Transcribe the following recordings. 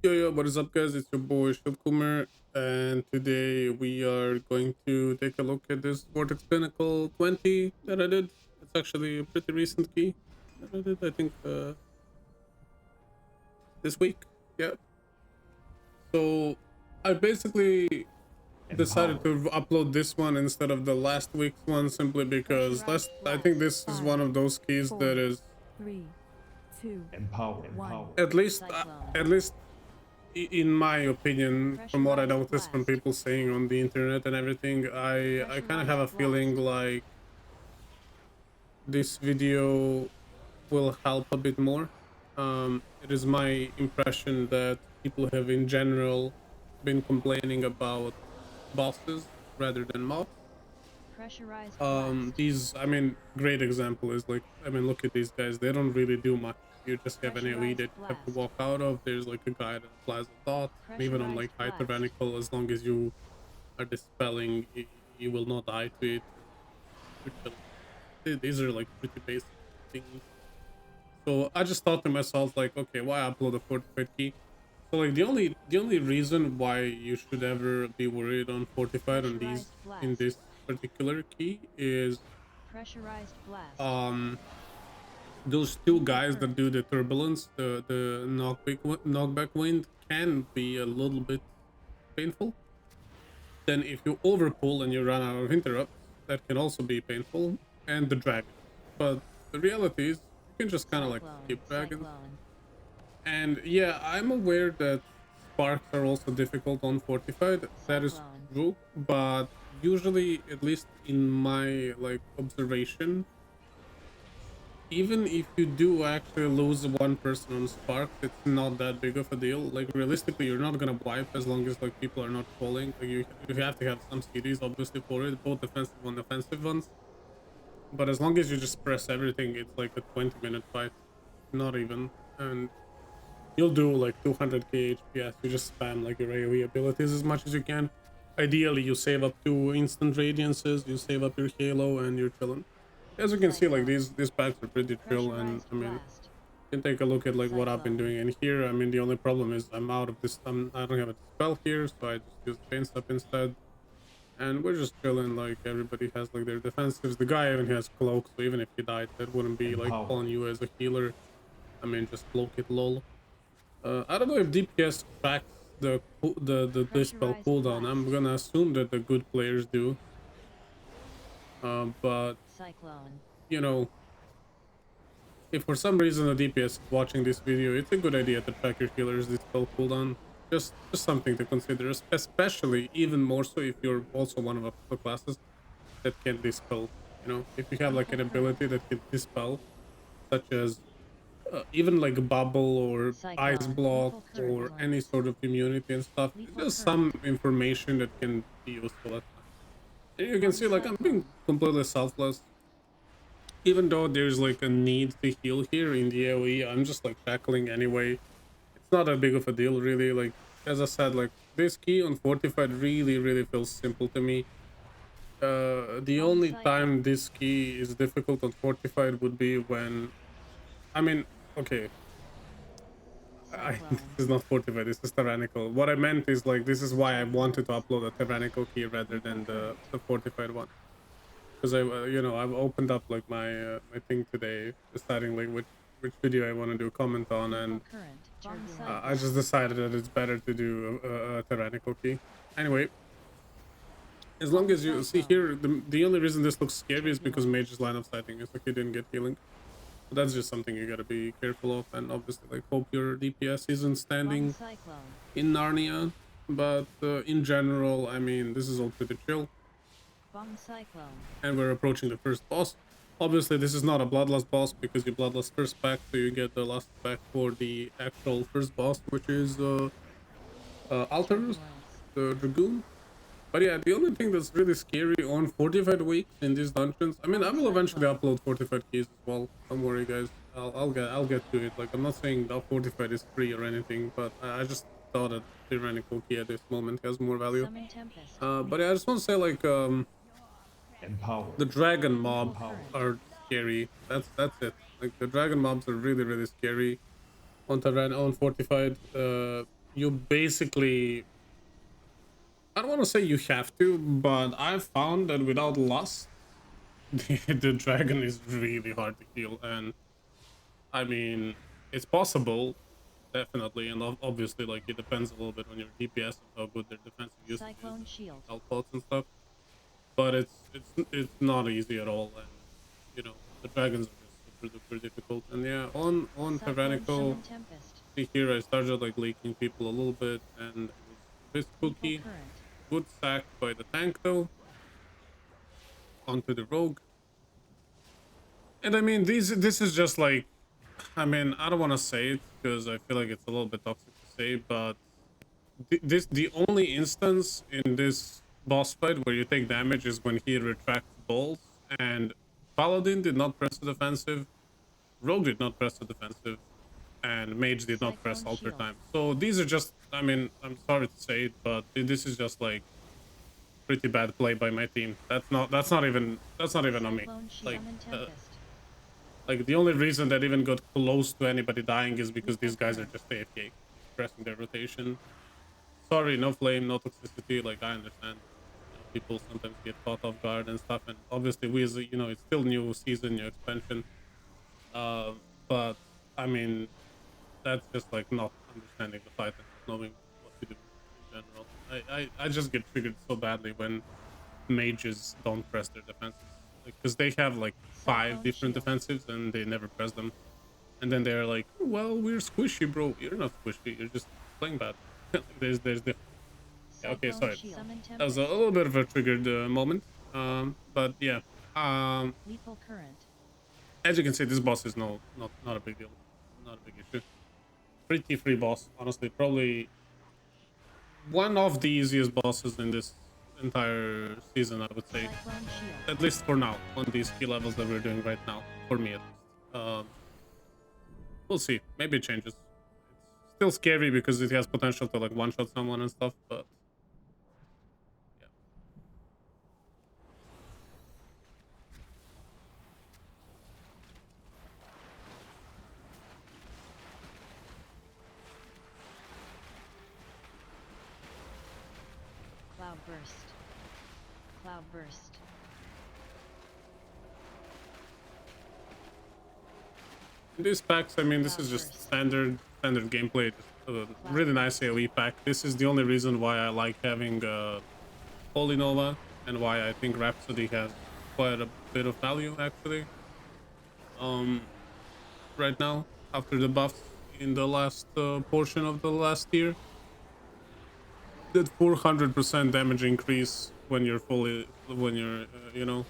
Yo, what is up, guys? It's your boy Shieldcoomer, and today we are going to take a look at this Vortex Pinnacle 20 that I did. It's actually a pretty recent key that I did, I think, this week. Yeah. So I basically decided to upload this one instead of the last week's one simply because I think this is one of those keys that is 3, 2, Empower. at least in my opinion, from what I noticed from people saying on the internet and everything, I kind of have a feeling like this video will help a bit more. It is my impression that people have in general been complaining about bosses rather than mobs. I mean, great example is like, I mean, look at these guys. They don't really do much. You just have an AoE that you have to walk out of. There's like a guy that applies a dot. And even on like high Tyrannical, as long as you are dispelling, you will not die to it. These are like pretty basic things. So I just thought to myself like, okay, why upload a fortified key? So like the only reason why you should ever be worried on fortified on these in this particular key is um those two guys that do the turbulence, the knockback wind can be a little bit painful. Then if you overpull and you run out of interrupts, that can also be painful, and the dragon. But the reality is you can just kind of like skip dragons. And yeah, I'm aware that sparks are also difficult on fortified. That is true, but usually, at least in my like observation, even if you do actually lose one person on sparks, it's not that big of a deal. Like realistically, you're not gonna wipe as long as like people are not falling. Like you have to have some series obviously for it, both defensive and offensive ones. But as long as you just press everything, it's like a 20-minute fight, not even. And you'll do like 200k HPS. You just spam like your AoE abilities as much as you can. Ideally, you save up 2 instant radiances, you save up your halo, and you're chilling. As you can see, like these packs are pretty chill, and I mean, you can take a look at like what I've been doing. And here, I mean, the only problem is I'm out of this. I don't have a spell here, so I just use pain step instead. And we're just chilling. Like everybody has like their defensives. The guy even has cloak, so even if he died, that wouldn't be like calling you as a healer. I mean, just cloak it, lol. I don't know if DPS tracks the dispel cooldown. I'm gonna assume that the good players do. But you know, if for some reason a DPS is watching this video, it's a good idea to track your healers dispel cooldown. Just something to consider, especially even more so if you're also one of the classes that can dispel. You know, if you have like an ability that can dispel, such as even like a bubble or ice block or any sort of immunity and stuff, just some information that can be useful at times. And you can see like I'm being completely selfless, even though there's like a need to heal here in the AoE. I'm just like tackling anyway. It's not that big of a deal really. Like as I said, like this key on fortified really feels simple to me. The only time this key is difficult on fortified would be when, I mean, okay, this is not fortified, this is tyrannical. What I meant is like this is why I wanted to upload a tyrannical key rather than the fortified one, because you know, I've opened up like my thing today, deciding like which video I want to do a comment on, and I just decided that it's better to do a tyrannical key. Anyway, as long as you see here, the only reason this looks scary is because mage's line of sighting is like you didn't get healing. But that's just something you gotta be careful of, and obviously like hope your DPS isn't standing in Narnia. But in general, I mean, this is all pretty chill. And we're approaching the first boss. Obviously this is not a bloodlust boss because you bloodlust first pack, so you get the last pack for the actual first boss, which is Altarius, the Dragoon. But yeah, the only thing that's really scary on fortified weeks in these dungeons, I mean, I will eventually upload fortified keys as well. Don't worry, guys. I'll get to it. Like, I'm not saying that fortified is free or anything, but I just thought that Tyrannical key at this moment has more value. But yeah, I just want to say like the dragon mob are scary. That's it. Like the dragon mobs are really scary on fortified. you basically, I don't want to say you have to, but I've found that without lust, the dragon is really hard to kill. And I mean, it's possible, definitely, and obviously, like, it depends a little bit on your DPS and how good their defensive usage is, Cyclone and Shield. health pots and stuff. But it's not easy at all, and you know the dragons are just super duper difficult. And yeah, on Cyclone Tyrannical, Summon Tempest. see here I started like leaking people a little bit, and it was a bit Lethal spooky. Current. Good sack by the tank though, onto the rogue. And I mean, this is just like, I mean, I don't want to say it because I feel like it's a little bit toxic to say, but the only instance in this boss fight where you take damage is when he retracts balls, and Paladin did not press the defensive, Rogue did not press the defensive, and Mage did not press Cyclone alter Shield. time. So these are just, I mean, I'm sorry to say it, but this is just like pretty bad play by my team. That's not even on me. Cyclone Like, Summon uh, Tempest. like the only reason that even got close to anybody dying is because Lethal these guys are Current. just AFK, pressing their rotation. Sorry, no flame, no toxicity. Like, I understand, people sometimes get caught off guard and stuff, and obviously we, as it's still new season, new expansion. Uh, but I mean, that's just like not understanding the fight and not knowing what to do in general. I just get triggered so badly when mages don't press their defenses, because they have like five Cyclone different Shield. defensives and they never press them, and then they're like, well, we're squishy, bro. You're not squishy, you're just playing bad. There's the, yeah, okay, Cyclone sorry, Shield. Summon that was a Tempest. little bit of a triggered moment. But yeah, Lethal Current. as you can see, this boss is not a big deal, not a big issue. Pretty free boss, honestly. Probably one of the easiest bosses in this entire season, I would say. Cyclone Shield. At least for now, on these key levels that we're doing right now. For me, at least. We'll see. Maybe it changes. It's still scary because it has potential to like one-shot someone and stuff, but yeah. Cloudburst. Cloudburst. In these packs, I mean, this is just Cloudburst. standard gameplay. Just a really nice AoE pack. This is the only reason why I like having Holy Nova, and why I think Rhapsody has quite a bit of value actually. Um, right now after the buffs in the last portion of the last year, that 400% damage increase when you're fully, when you're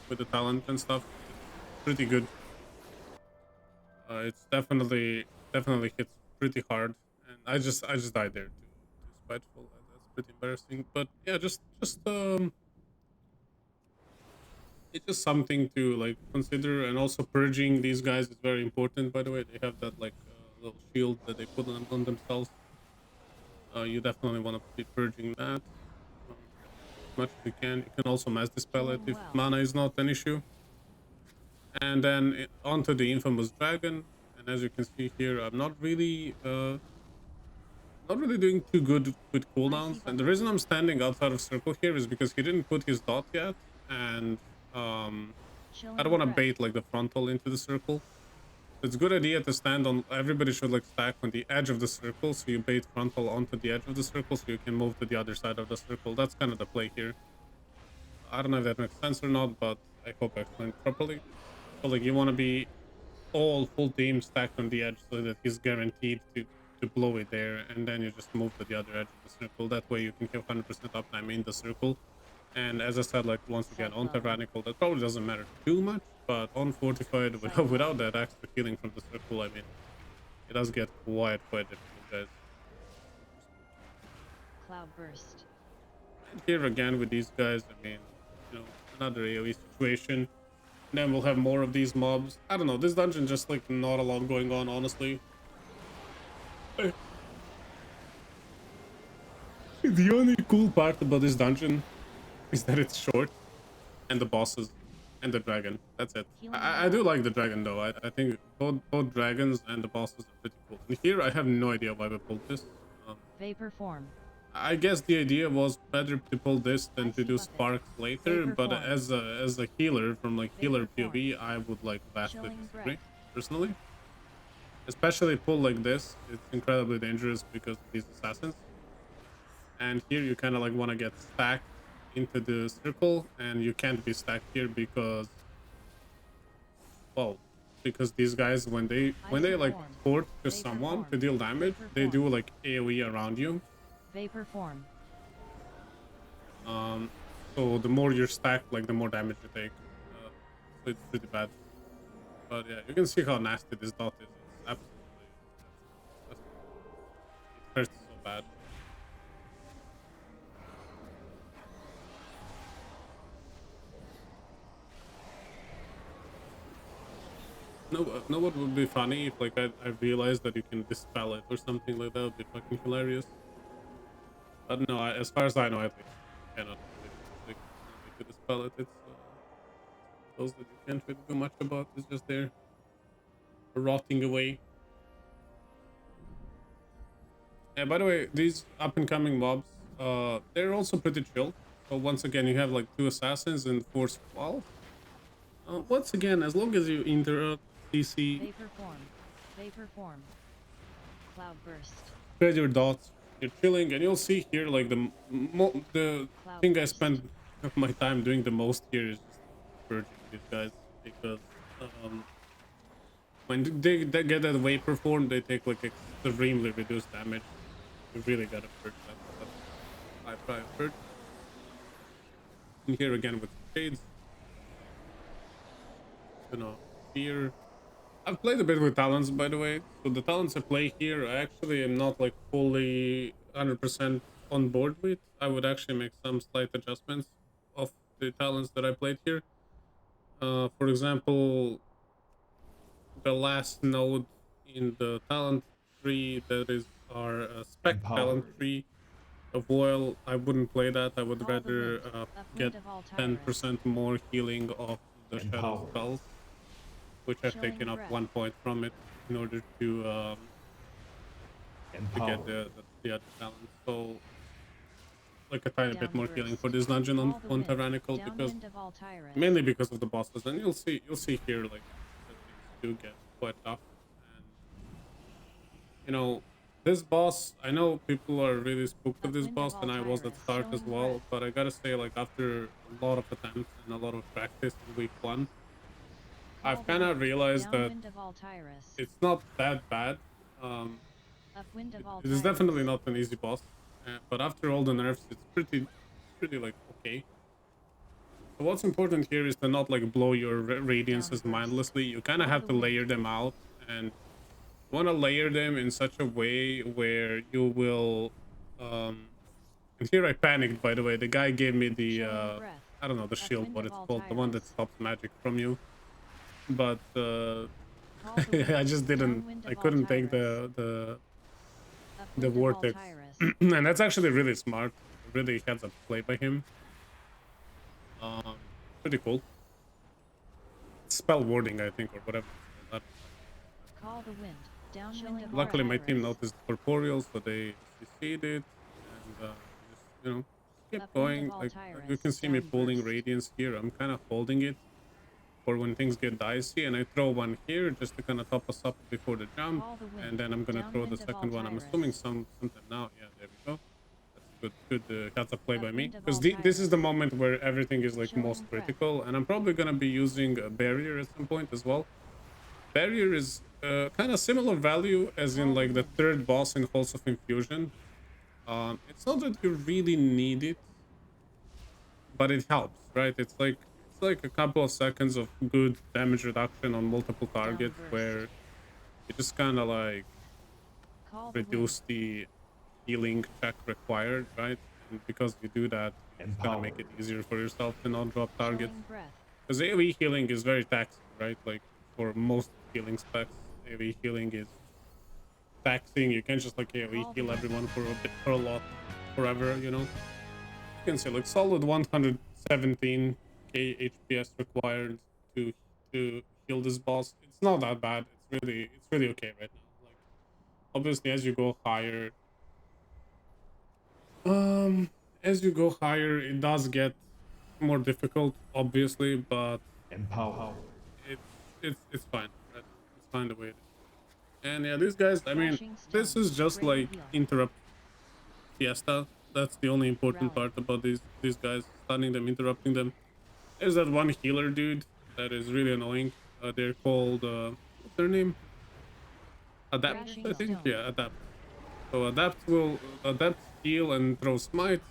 with the talent and stuff, it's pretty good. It's definitely hits pretty hard, and I just died there to Spiteful. That's pretty embarrassing, but yeah, just it's just something to like consider. And also purging these guys is very important, by the way. They have that like little shield that they put on themselves. You definitely want to be purging that as much as you can. You can also mass dispel it Killing if well. mana is not an issue. And then onto the infamous dragon. And as you can see here, I'm not really doing too good with cooldowns. And the reason I'm standing outside of circle here is because he didn't put his dot yet, and I don't Chilling want to breath. bait like the frontal into the circle. It's a good idea to stand on, everybody should like stack on the edge of the circle, so you bait frontal onto the edge of the circle so you can move to the other side of the circle. That's kind of the play here. I don't know if that makes sense or not, but I hope I explained properly. So like, you want to be all full team stacked on the edge so that he's guaranteed to blow it there, and then you just move to the other edge of the circle. That way you can have 100% uptime in the circle. And as I said, like, once again, on Cyclone. Tyrannical, that probably doesn't matter too much, but on Fortified, without that extra healing from the circle, I mean, it does get quite difficult, guys. Cloudburst. And here again with these guys, I mean, another AoE situation. And then we'll have more of these mobs. I don't know, this dungeon just like not a lot going on, honestly. The only cool part about this dungeon is that it's short, and the bosses, and the dragon. That's it. I do like the dragon though. I think both dragons and the bosses are pretty cool. And here I have no idea why we pulled this. Vapor form. I guess the idea was better to pull this than to Icy do buffet. sparks later, Vapor but form. as a healer from like healer Vapor form. PoV, I would like vastly Chilling disagree breath. personally. Especially pull like this, it's incredibly dangerous because of these assassins. And here you kind of like want to get stacked into the circle, and you can't be stacked here because, well, because these guys when they like form. port to Vapor someone form. to deal damage, Vapor they form. do like AoE around you. Vapor form. So the more you're stacked, like the more damage you take. So it's pretty bad. But yeah, you can see how nasty this dot is. It's absolutely disgusting. It hurts so bad. No, no, what would be funny if like I realized that you can dispel it or something like that. Would be fucking hilarious. But no, as far as I know, at least you cannot really, like, no way to dispel it. It's those that you can't really do much about. It's just there rotting away. Yeah, by the way, these up and coming mobs, they're also pretty chill. So once again, you have like 2 assassins and 4 squall. Once again, as long as you interrupt CC, Vapor form. Vapor form. Cloud burst. spread your dots, you're chilling, and you'll see here like the Cloud thing I burst. spend my time doing the most here is just purging these guys because when they get that vapor form, they take like extremely reduced damage. You really gotta purge them. That's my preferred. And here again with shades, you know, here I've played a bit with talents, by the way. So the talents I play here, I actually am not like fully 100% on board with. I would actually make some slight adjustments of the talents that I played here. For example, the last node in the talent tree that is our spec talent Empowered. tree of oil. I wouldn't play that. I would Call the rather wind. get Upwind of Altarius. 10% more healing of the shadow Empowered. spells, which I've Chilling taken off breath. 1 point from it in order to get Empowered. the other talent. So like a tiny bit more healing Downburst. for this dungeon Call the on wind. Tyrannical because Downwind of Altarius. mainly because of the bosses, and you'll see here like that things do get quite tough. And you know, this boss, I know people are really spooked of this Upwind of boss, and I was at Altarius. start as Chilling well, breath. but I gotta say, like, after a lot of attempts and a lot of practice in week 1, Call I've the kind of wind. realized that Downwind of Altarius. it's not that bad. um Upwind of it is definitely Altarius. not an easy boss, but after all the nerfs, it's pretty like okay. So what's important here is to not like blow your radiances Downburst. mindlessly. You kind of Call have the to layer wind. them out, and want to layer them in such a way where you will and here I panicked, by the way. The guy gave me the Chilling breath. I don't know the shield, Upwind what of it's called, the one that Altarius. stops magic from you, but Call the wind. I just didn't, Downwind I of couldn't take Altarius. the Upwind of vortex. Altarius. And that's actually really smart, really heads up play by him. um Pretty cool. Spell warding, I think, or whatever it's called. Call the wind. Downwind of Luckily my team Altarius. noticed Corporeal, so they CC'd it, and just, you know, just keep Upwind of going. Like you Altarius. can see me pulling Downburst. radiance here. I'm kind of holding it for when things get dicey, and I throw one here just to kind of top us up before the jump, Call the wind. and then I'm gonna throw the Downwind of second one. I'm assuming Altarius. sometime now. Yeah, there we go. That's good heads up play by me, Upwind of because this is the Altarius. moment where everything is like Chilling most breath. critical, and I'm probably gonna be using a barrier at some point as well. Barrier is kind of similar value as in like the third boss in Halls of Infusion. It's not that you really need it, but it helps, right? It's like a couple of seconds of good damage reduction on multiple targets where Downburst. you just kind of like Call the wind. reduce the healing check required, right? And because you do that, it's gonna make it Empowered. easier for yourself to not drop targets. Chilling breath. Because AoE healing is very taxing, right? Like for most healing specs, AoE healing is taxing. You can't just like AoE heal everyone for a bit, for a lot, forever, you know? You can say like solid 117k HPS required to heal this boss. It's not that bad. It's really okay right now. Like obviously as you go higher, As you go higher, it does get more difficult, obviously, but Empower. it's it's fine, right? It's fine the way it is. And yeah, these guys, I mean, Crashing this stone. is just Greater like heal. interrupt fiesta. That's the only important Rally. part about these guys, stunning them, interrupting them. There's that one healer dude that is really annoying. They're called what's their name? Adapt, Crashing I think. stone. Yeah, adapt. So adapt heal and throw smites.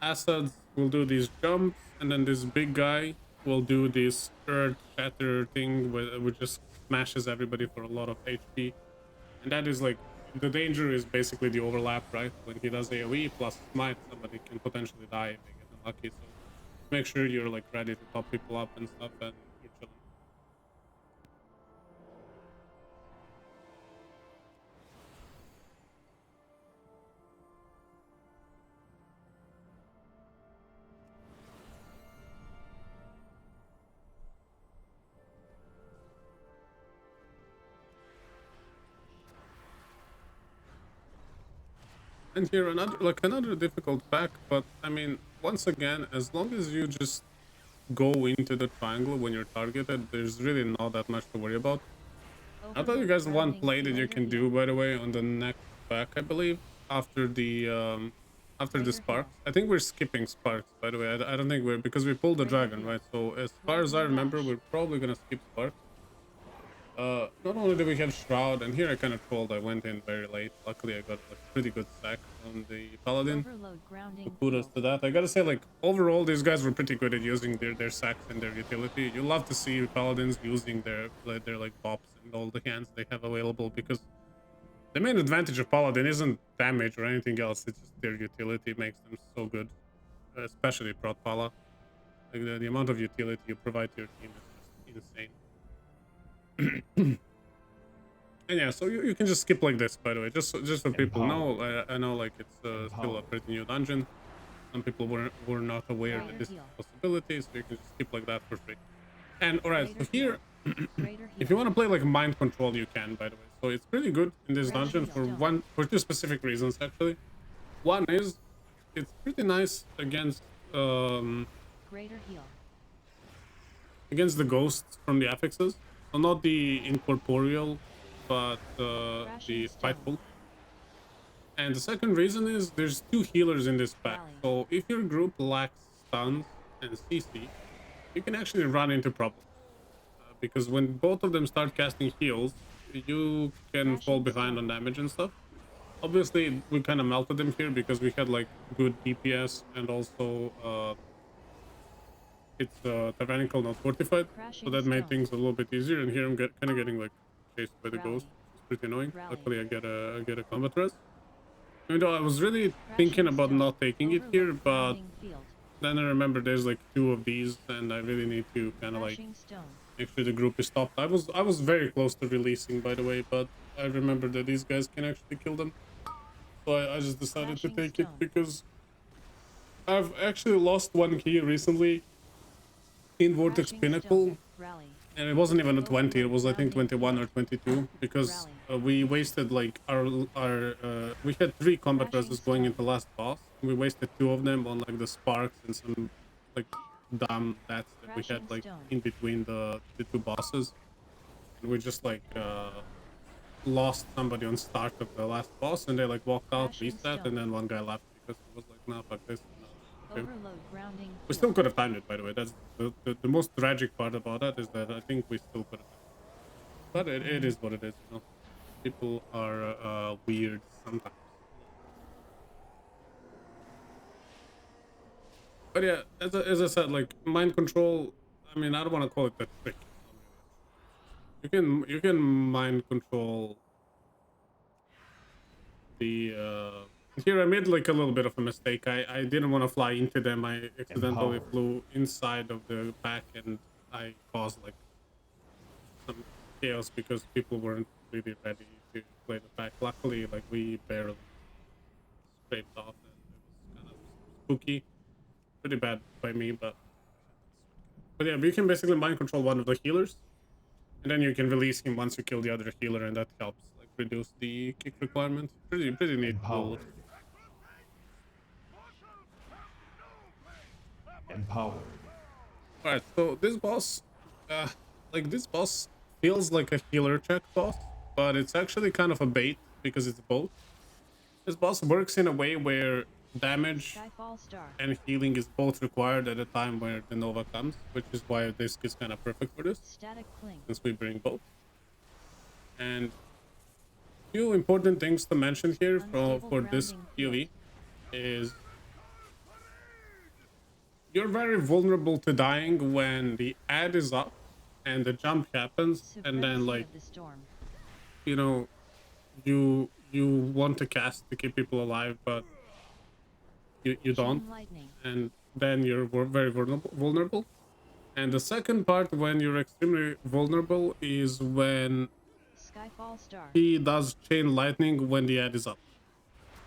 Asaad will do these jumps, and then this big guy will do this earth shatter thing where which just smashes everybody for a lot of HP. And that is like the danger is basically the overlap, right? When he does AoE plus smite, somebody can potentially die if they get unlucky. So make sure you're like ready to top people up and stuff, and you're chilling. And here another difficult pack, but I mean, once again, as long as you just go into the triangle when you're targeted, there's really not that much to worry about. I'll tell you Overload guys one grounding. play that you Greater can heal. do, by the way, on the next pack, I believe, after the Greater heal. sparks. I think we're skipping sparks, by the way. I don't think we're, because we pulled the Greater dragon, heal. right? So as far as I Lightning remember, dash. we're probably gonna skip sparks. Not only do we have Shroud, and here I kind of trolled. I went in very late. Luckily, I got like pretty good stack on the Paladin. Overload So grounding kudos field. to that. I gotta say, like overall, these guys were pretty good at using their sacks and their utility. You love to see Paladins using their like bops and all the hands they have available, because the main advantage of Paladin isn't damage or anything else. It's just their utility makes them so good, especially Prot Pala. Like the amount of utility you provide to your team is just insane. And yeah, so you can just skip like this, by the way, just so people know. Empower. I know like it's still a Empower. pretty new dungeon. Some people were not aware that Greater this is heal. a possibility, so you can just skip like that for free. And all right, so Greater heal. here, Greater if heal. you want to play like mind control, you can, by the way. So it's pretty good in this dungeon Crashing for stone. two specific reasons actually. One is it's pretty nice Greater heal. against the ghosts from the affixes. So not the incorporeal, but Crashing the stone. spiteful. And the second reason is there's two healers in this pack. Rally. So if your group lacks stuns and CC, you can actually run into problems. Because when both of them start casting heals, you can fall Crashing behind on stone. damage and stuff. Obviously, we kind of melted them here because we had like good DPS, and also it's Tyrannical, not fortified, so Crashing that made stone. things a little bit easier. And here I'm kind of getting like chased by the ghost, Rally. which is pretty annoying. Rally. Luckily, I get a combat res. Even though I was really thinking Crashing about stone. not taking it here, Overload but grounding field. then I remember there's like two of these, and I really need to kind of like Crashing stone. make sure the group is stopped. I was very close to releasing, by the way, but I remember that these guys can actually kill them, so I just decided to Crashing take it stone. because I've actually lost one key recently in Vortex Crashing Pinnacle, stone. Rally. and it wasn't even a 20. It was I think Overload 21 or grounding 22 because Rally. we wasted like our we had three combat Crashing reses going stone. into last boss. We wasted two of them on like the sparks and some like dumb deaths that we had Crashing like stone. in between the two bosses, and we just like lost somebody on start of the last boss, and they like walked out, Crashing reset, stone. and then one guy left because he was like, nah, fuck this. Okay. Overload grounding We still field. could have timed it, by the way. That's the most tragic part about that, is that I think we still could have timed it. But it is what it is, you know. People are weird sometimes. But yeah, as I said, like mind control. I mean, I don't want to call it a trick. It's not really a trick. You can mind control the. Here I made like a little bit of a mistake. I didn't want to fly into them. I accidentally Empower. flew inside of the pack, and I caused like some chaos because people weren't really ready to play the pack. Luckily, like we barely scraped off, and it was kind of spooky. Pretty bad by me, but yeah, but you can basically mind control one of the healers, and then you can release him once you kill the other healer, and that helps like reduce the kick requirement. Pretty neat Empower. tool. Empowered. Alright, so this boss, uh, this boss feels like a healer check boss, but it's actually kind of a bait because it's both. This boss works in a way where damage Skyfall Star. and healing is both required at a time where the Nova comes, which is why this is kind of perfect for this, Static Cling. since we bring both. And few important things to mention here for this PoV is you're very vulnerable to dying when the ad is up and the jump happens, and then like Supremacy of the Storm. you know you want to cast to keep people alive, but you don't, Chain Lightning. and then you're very vulnerable. And the second part, when you're extremely vulnerable, is when Skyfall Star. he does chain lightning when the ad is up.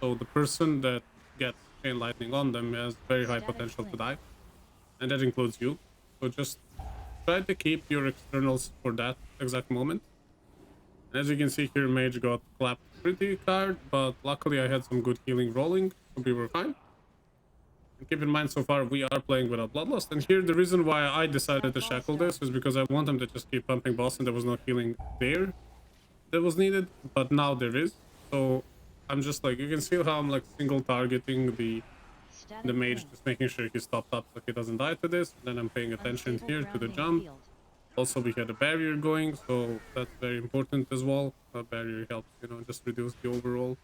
So the person that gets chain lightning on them has very high Static potential to Cling. die, and that includes you. So just try to keep your externals for that exact moment. As you can see here, mage got clapped pretty hard, but luckily I had some good healing rolling, so we were fine. And keep in mind, so far we are playing without bloodlust, and here the reason why I decided to shackle this is because I want them to just keep pumping boss, and there was no healing there that was needed, but now there is. So I'm just like, you can see how I'm like single targeting the Static mage, Cling. just making sure he's topped up so he doesn't die to this. And then I'm paying attention Unstable here to the grounding jump. field. Also, we had a barrier going, so that's very important as well. A barrier helps, just reduce the overall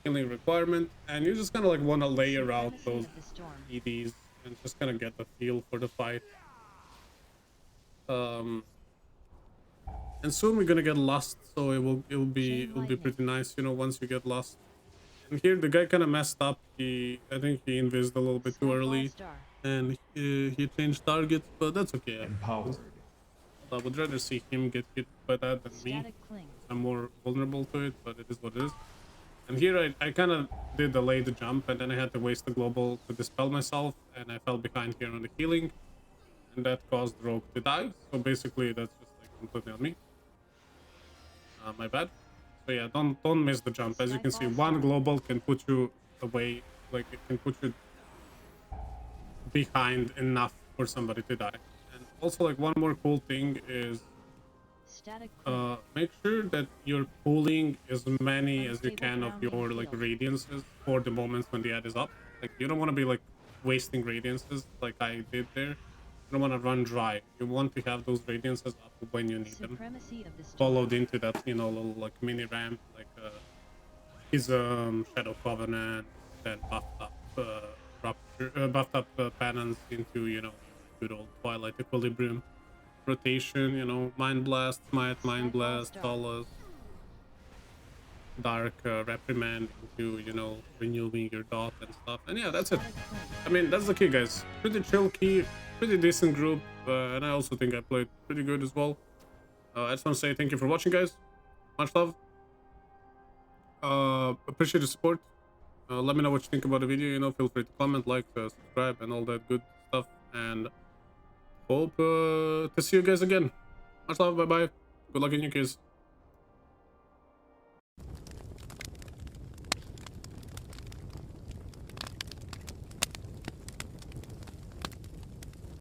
healing requirement. And you just kind of like want to layer out Supremacy those of the Storm. EDs and just kind of get the feel for the fight. And soon we're gonna get lost, so it'll be pretty nice, once you get lost. And here the guy kind of messed up. I think he invised a little bit too Skyfall early, Star. and he changed targets, but that's okay. Empowered. I would rather see him get hit by that than me. Static Cling. I'm more vulnerable to it, but it is what it is. And here I kind of did delay the jump, and then I had to waste the global to dispel myself, and I fell behind here on the healing, and that caused Rogue to die. So basically that's just like completely on me. My bad. So yeah, don't miss the jump. As you can see, one global can put you away, like it can put you behind enough for somebody to die. And also, like, one more cool thing is Static Cling. make sure that you're pulling as many as you can of your like radiances for the moments when the ad is up. Like, you don't want to be like wasting radiances like I did there. You don't want to run dry. You want to have those radiances up when you need them, Supremacy of the Storm. followed into that little like mini ramp, like his Shadow Covenant, then buffed up Penance into good old Twilight Equilibrium rotation, Mind Blast, Smite, Mind Blast, Solace, Dark Reprimand into renewing your dot and stuff. And yeah, that's it. I mean, that's the key, guys. Pretty chill key, pretty decent group, and I also think I played pretty good as well. I just want to say thank you for watching, guys. Much love. Appreciate the support. Let me know what you think about the video. Feel free to comment, like, subscribe, and all that good stuff. And hope to see you guys again. Much love. Bye bye. Good luck in your case.